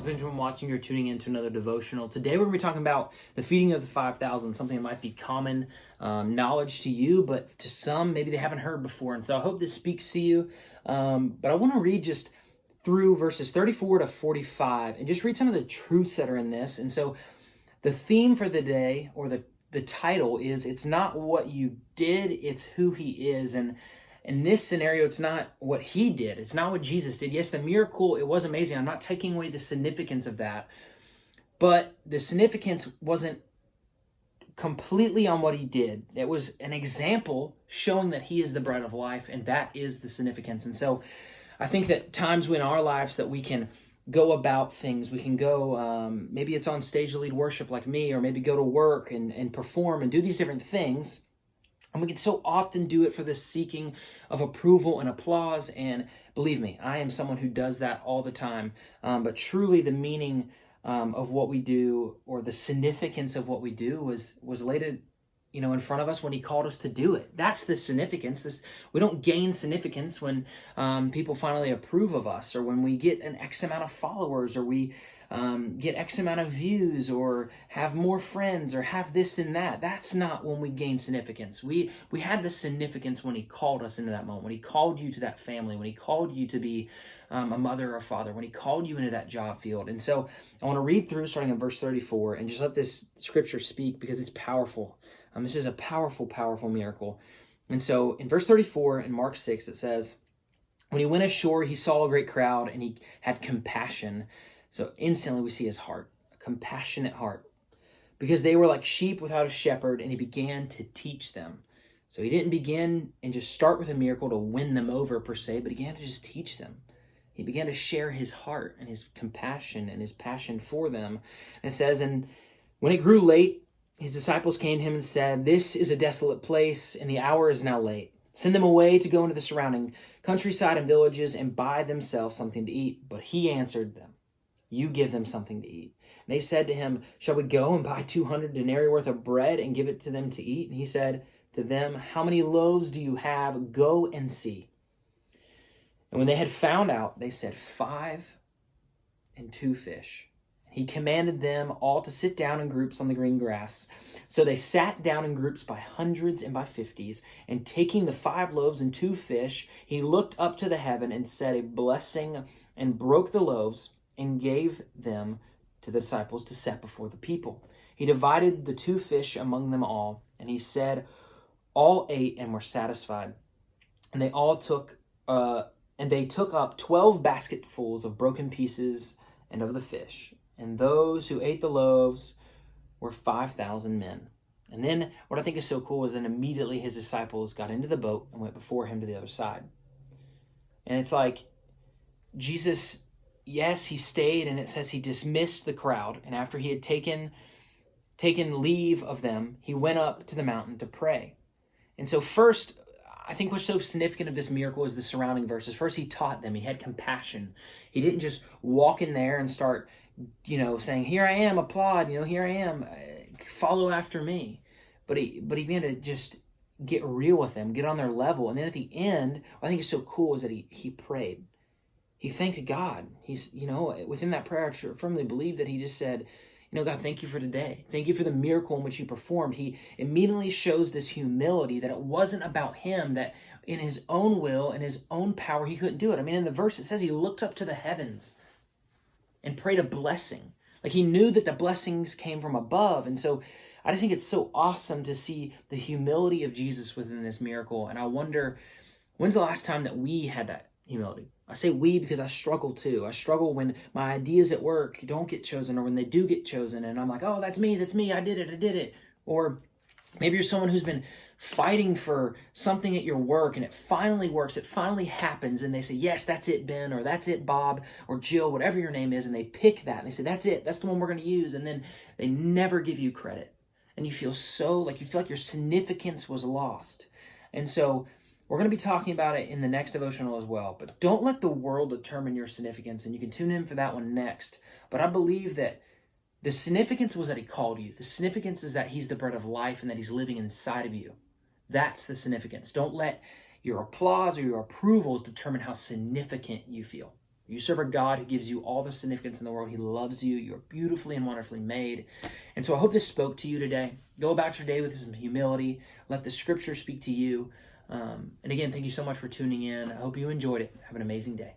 is Benjamin Watson. You're tuning into another devotional. Today we're going to be talking about the feeding of the 5,000, something that might be common knowledge to you, but to some, maybe they haven't heard before. And so I hope this speaks to you. But I want to read just through verses 34 to 45 and just read some of the truths that are in this. And so the theme for the day, or the title is, it's not what you did, it's who he is. And in this scenario, it's not what he did. It's not what Jesus did. Yes, the miracle, it was amazing. I'm not taking away the significance of that. But the significance wasn't completely on what he did. It was an example showing that he is the bread of life, and that is the significance. And so I think that times in our lives that we can go about things, we can go, maybe it's on stage to lead worship like me, or maybe go to work and perform and do these different things. And we can so often do it for the seeking of approval and applause. And believe me, I am someone who does that all the time. But truly the meaning of what we do, or the significance of what we do, was laid in front of us when he called us to do it. That's the significance. We don't gain significance when people finally approve of us, or when we get an X amount of followers, or we get X amount of views, or have more friends, or have this and that. That's not when we gain significance. We had the significance when he called us into that moment, when he called you to that family, when he called you to be a mother or father, when he called you into that job field. And so I want to read through starting in verse 34 and just let this scripture speak, because it's powerful. This is a powerful, powerful miracle. And so in verse 34 in Mark 6, it says, when he went ashore, he saw a great crowd, and he had compassion. So instantly we see his heart, a compassionate heart, because they were like sheep without a shepherd, and he began to teach them. So he didn't begin and just start with a miracle to win them over per se, but he began to just teach them. He began to share his heart and his compassion and his passion for them. And it says, and when it grew late, his disciples came to him and said, "This is a desolate place, and the hour is now late. Send them away to go into the surrounding countryside and villages and buy themselves something to eat." But he answered them, "You give them something to eat." And they said to him, "Shall we go and buy 200 denarii worth of bread and give it to them to eat?" And he said to them, "How many loaves do you have? Go and see." And when they had found out, they said, 5 and 2 fish. He commanded them all to sit down in groups on the green grass. So they sat down in groups by hundreds and by 50s. And taking the 5 loaves and 2 fish, he looked up to the heaven and said a blessing, and broke the loaves and gave them to the disciples to set before the people. He divided the 2 fish among them all, and he said, all ate and were satisfied. And they took up 12 basketfuls of broken pieces and of the fish. And those who ate the loaves were 5,000 men. And then what I think is so cool is that immediately his disciples got into the boat and went before him to the other side. And it's like Jesus, yes, he stayed, and it says he dismissed the crowd. And after he had taken leave of them, he went up to the mountain to pray. And so first, I think what's so significant of this miracle is the surrounding verses. First, he taught them. He had compassion. He didn't just walk in there and start, saying, "Here I am, applaud, here I am, follow after me." But he began to just get real with them, get on their level. And then at the end, what I think is so cool is that he prayed. He thanked God. He's, within that prayer, I firmly believe that he just said, "God, thank you for today. Thank you for the miracle in which you performed." He immediately shows this humility, that it wasn't about him, that in his own will and his own power, he couldn't do it. In the verse, it says he looked up to the heavens and prayed a blessing. Like he knew that the blessings came from above. And so I just think it's so awesome to see the humility of Jesus within this miracle. And I wonder, when's the last time that we had that humility? I say we because I struggle too. I struggle when my ideas at work don't get chosen, or when they do get chosen, and I'm like, "Oh, that's me, I did it. Or maybe you're someone who's been fighting for something at your work, and it finally works, it finally happens, and they say, "Yes, that's it, Ben," or "That's it, Bob," or Jill, whatever your name is, and they pick that, and they say, "That's it, that's the one we're going to use," and then they never give you credit. And you feel like your significance was lost. And so we're going to be talking about it in the next devotional as well. But don't let the world determine your significance, and you can tune in for that one next. But I believe that the significance was that he called you. The significance is that he's the bread of life and that he's living inside of you. That's the significance. Don't let your applause or your approvals determine how significant you feel. You serve a God who gives you all the significance in the world. He loves you. You're beautifully and wonderfully made. And so I hope this spoke to you today. Go about your day with some humility. Let the scripture speak to you. And again, thank you so much for tuning in. I hope you enjoyed it. Have an amazing day.